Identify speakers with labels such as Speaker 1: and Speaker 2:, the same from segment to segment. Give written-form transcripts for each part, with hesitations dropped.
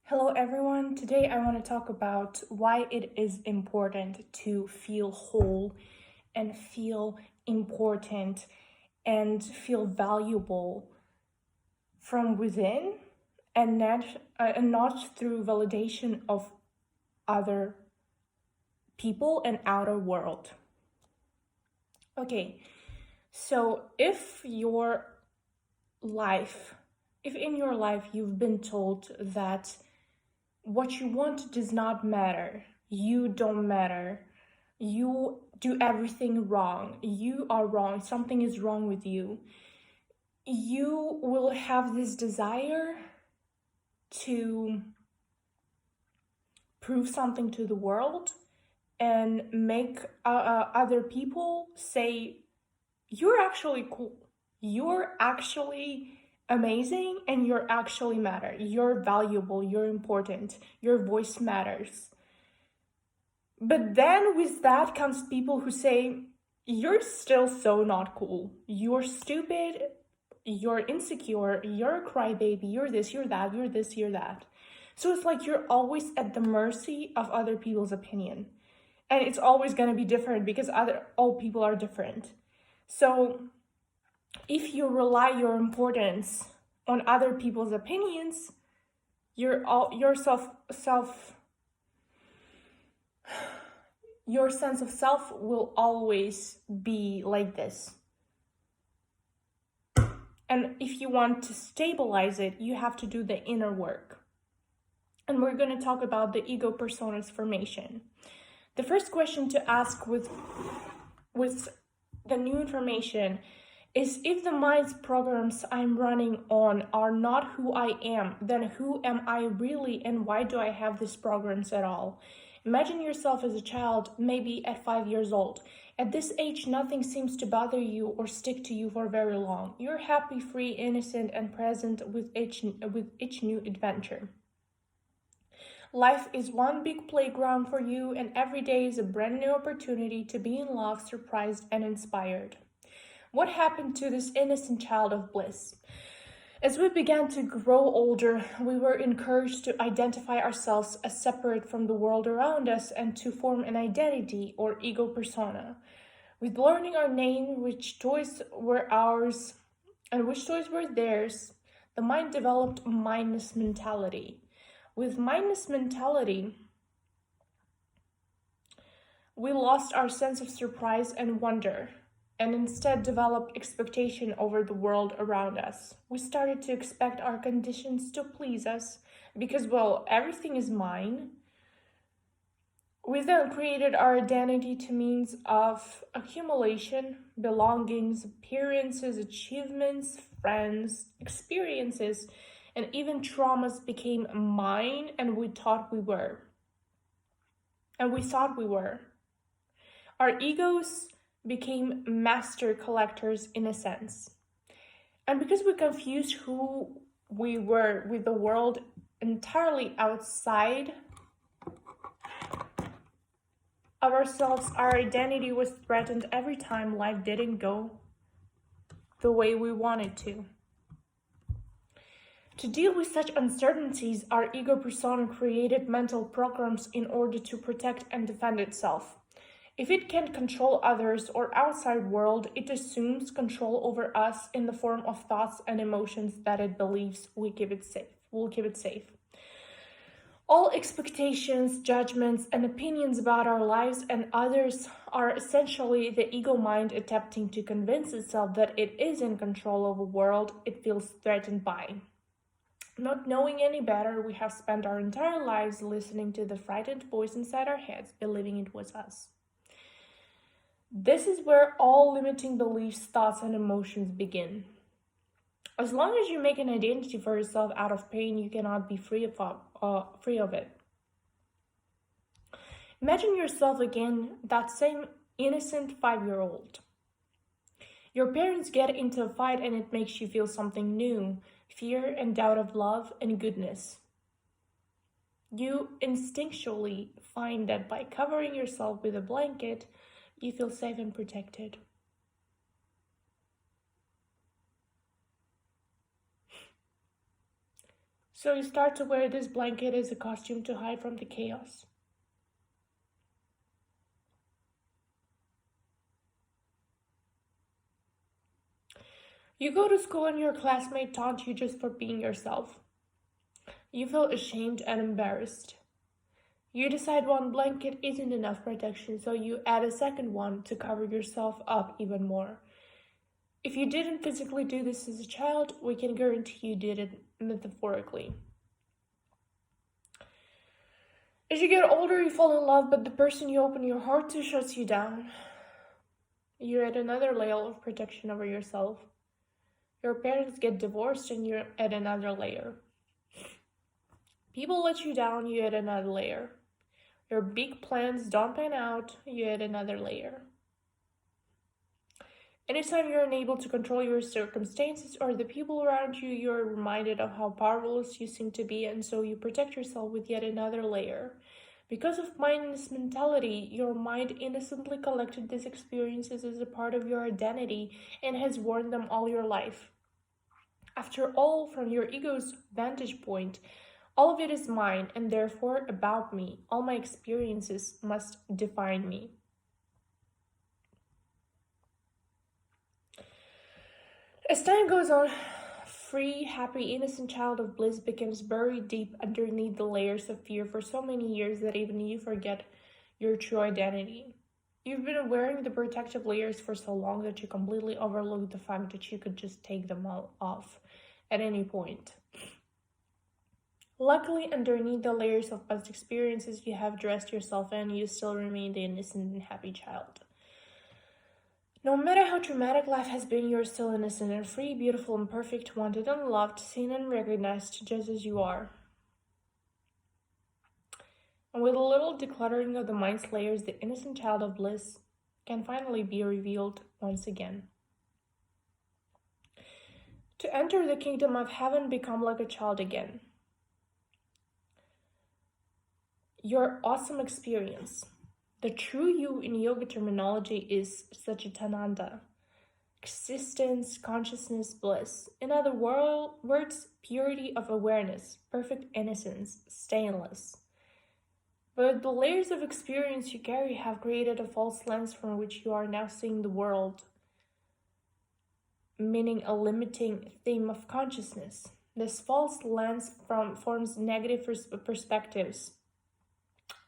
Speaker 1: Hello, everyone. Today I want to talk about why it is important to feel whole and feel important and feel valuable from within and not through validation of other people and outer world. Okay, so life, if in your life you've been told that what you want does not matter, you don't matter, you do everything wrong, you are wrong, something is wrong with you, you will have this desire to prove something to the world and make other people say, you're actually cool, you're actually amazing, and you're actually matter, you're valuable, you're important, your voice matters. But then with that comes people who say, you're still so not cool, you're stupid, you're insecure, you're a crybaby, you're this, you're that, you're this, you're that. So it's like you're always at the mercy of other people's opinion. And it's always going to be different because all people are different. So if you rely your importance on other people's opinions, your sense of self will always be like this. And if you want to stabilize it, you have to do the inner work. And we're going to talk about the ego persona's formation. The first question to ask with the new information is, if the mind's programs I'm running on are not who I am, then who am I really, and why do I have these programs at all? Imagine yourself as a child, maybe at 5 years old. At this age, nothing seems to bother you or stick to you for very long. You're happy, free, innocent, and present with each new adventure. Life is one big playground for you, and every day is a brand new opportunity to be in love, surprised, and inspired. What happened to this innocent child of bliss? As we began to grow older, we were encouraged to identify ourselves as separate from the world around us and to form an identity or ego persona. With learning our name, which toys were ours and which toys were theirs, the mind developed mindless mentality. With mindless mentality, we lost our sense of surprise and wonder, and instead developed expectation over the world around us. We started to expect our conditions to please us because, well, everything is mine. We then created our identity to means of accumulation, belongings, appearances, achievements, friends, experiences, and even traumas became mine, and we thought we were. Our egos became master collectors in a sense. And because we confused who we were with the world entirely outside of ourselves, our identity was threatened every time life didn't go the way we wanted to. To deal with such uncertainties, our ego persona created mental programs in order to protect and defend itself. If it can't control others or outside world, it assumes control over us in the form of thoughts and emotions that it believes will keep it safe. All expectations, judgments, and opinions about our lives and others are essentially the ego mind attempting to convince itself that it is in control of a world it feels threatened by. Not knowing any better, we have spent our entire lives listening to the frightened voice inside our heads, believing it was us. This is where all limiting beliefs, thoughts, and emotions begin. As long as you make an identity for yourself out of pain, you cannot be free of it. Imagine yourself again, that same innocent 5-year-old. Your parents get into a fight and it makes you feel something new, fear and doubt of love and goodness. You instinctually find that by covering yourself with a blanket, you feel safe and protected. So you start to wear this blanket as a costume to hide from the chaos. You go to school and your classmate taunt you just for being yourself. You feel ashamed and embarrassed. You decide one blanket isn't enough protection, so you add a second one to cover yourself up even more. If you didn't physically do this as a child, we can guarantee you did it metaphorically. As you get older, you fall in love, but the person you open your heart to shuts you down. You add another layer of protection over yourself. Your parents get divorced and you add another layer. People let you down, you add another layer. Your big plans don't pan out, you add another layer. Anytime you're unable to control your circumstances or the people around you, you're reminded of how powerless you seem to be, and so you protect yourself with yet another layer. Because of mindless mentality, your mind innocently collected these experiences as a part of your identity and has worn them all your life. After all, from your ego's vantage point, all of it is mine and therefore about me. All my experiences must define me. As time goes on, free, happy, innocent child of bliss becomes buried deep underneath the layers of fear for so many years that even you forget your true identity. You've been wearing the protective layers for so long that you completely overlook the fact that you could just take them all off at any point. Luckily, underneath the layers of past experiences you have dressed yourself in, you still remain the innocent and happy child. No matter how traumatic life has been, you're still innocent and free, beautiful and perfect, wanted and loved, seen and recognized just as you are. And with a little decluttering of the mind's layers, the innocent child of bliss can finally be revealed once again. To enter the kingdom of heaven, become like a child again. Your awesome experience. The true you in yoga terminology is Satchitananda, existence, consciousness, bliss. In other words, purity of awareness, perfect innocence, stainless. But the layers of experience you carry have created a false lens from which you are now seeing the world, meaning a limiting theme of consciousness. This false lens forms negative perspectives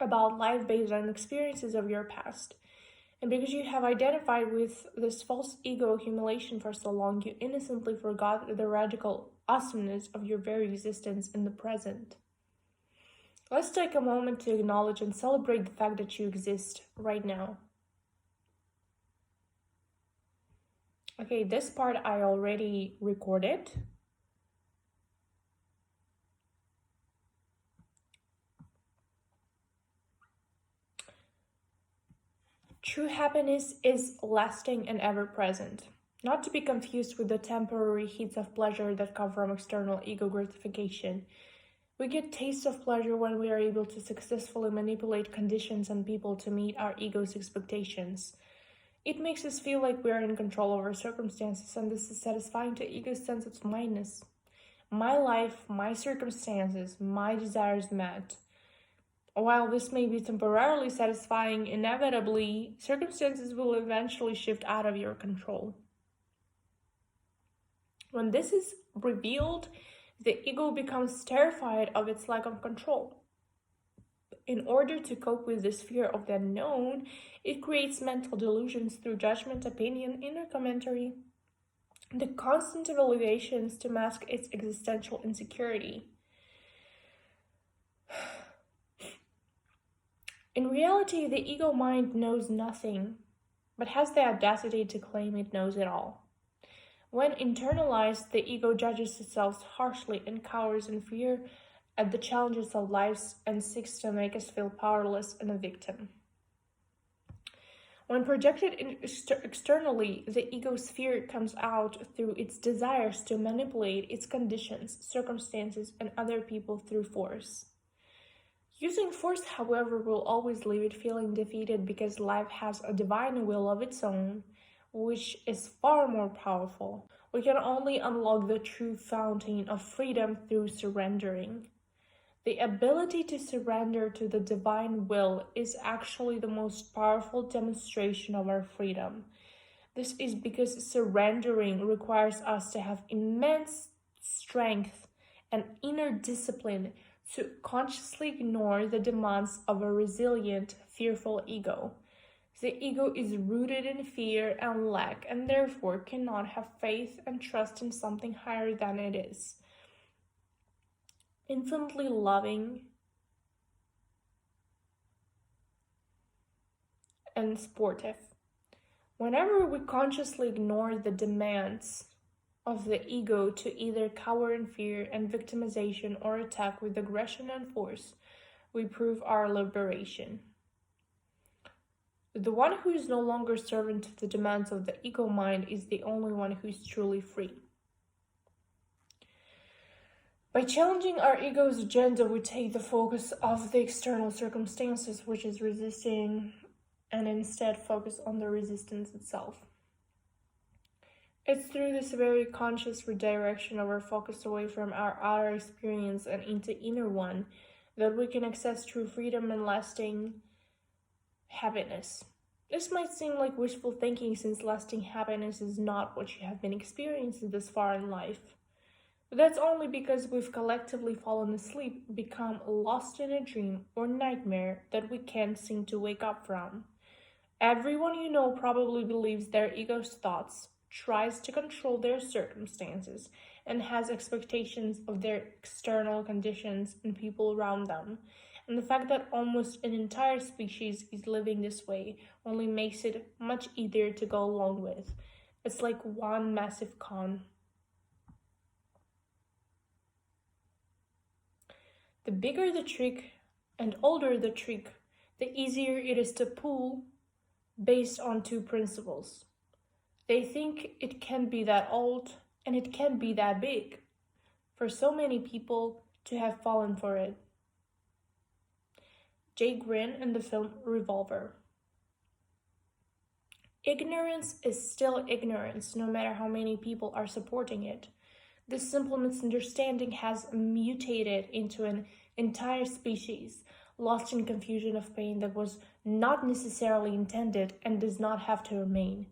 Speaker 1: about life based on experiences of your past. And because you have identified with this false ego accumulation for so long, you innocently forgot the radical awesomeness of your very existence in the present. Let's take a moment to acknowledge and celebrate the fact that you exist right now. Okay, this part I already recorded. True happiness is lasting and ever-present, not to be confused with the temporary hits of pleasure that come from external ego gratification. We get tastes of pleasure when we are able to successfully manipulate conditions and people to meet our ego's expectations. It makes us feel like we are in control of our circumstances, and this is satisfying to ego's sense of mindness. My life, my circumstances, my desires met. While this may be temporarily satisfying, inevitably, circumstances will eventually shift out of your control. When this is revealed, the ego becomes terrified of its lack of control. In order to cope with this fear of the unknown, it creates mental delusions through judgment, opinion, inner commentary, the constant evaluations to mask its existential insecurity. In reality, the ego mind knows nothing, but has the audacity to claim it knows it all. When internalized, the ego judges itself harshly and cowers in fear at the challenges of life and seeks to make us feel powerless and a victim. When projected externally, the ego's fear comes out through its desires to manipulate its conditions, circumstances, and other people through force. Using force, however, will always leave it feeling defeated because life has a divine will of its own, which is far more powerful. We can only unlock the true fountain of freedom through surrendering. The ability to surrender to the divine will is actually the most powerful demonstration of our freedom. This is because surrendering requires us to have immense strength and inner discipline to consciously ignore the demands of a resilient, fearful ego. The ego is rooted in fear and lack and therefore cannot have faith and trust in something higher than it is. Infinitely loving and sportive. Whenever we consciously ignore the demands of the ego to either cower in fear and victimization or attack with aggression and force, we prove our liberation. The one who is no longer servant to the demands of the ego mind is the only one who is truly free. By challenging our ego's agenda, we take the focus off the external circumstances which is resisting and instead focus on the resistance itself. It's through this very conscious redirection of our focus away from our outer experience and into inner one that we can access true freedom and lasting happiness. This might seem like wishful thinking since lasting happiness is not what you have been experiencing this far in life. But that's only because we've collectively fallen asleep, become lost in a dream or nightmare that we can't seem to wake up from. Everyone you know probably believes their ego's thoughts, tries to control their circumstances, and has expectations of their external conditions and people around them. And the fact that almost an entire species is living this way only makes it much easier to go along with. It's like one massive con. The bigger the trick and older the trick, the easier it is to pull based on two principles. They think it can be that old and it can be that big for so many people to have fallen for it. Jay Gryn in the film Revolver. Ignorance is still ignorance, no matter how many people are supporting it. This simple misunderstanding has mutated into an entire species, lost in confusion of pain that was not necessarily intended and does not have to remain.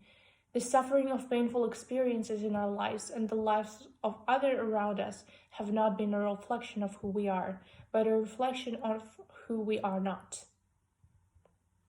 Speaker 1: The suffering of painful experiences in our lives and the lives of others around us have not been a reflection of who we are, but a reflection of who we are not.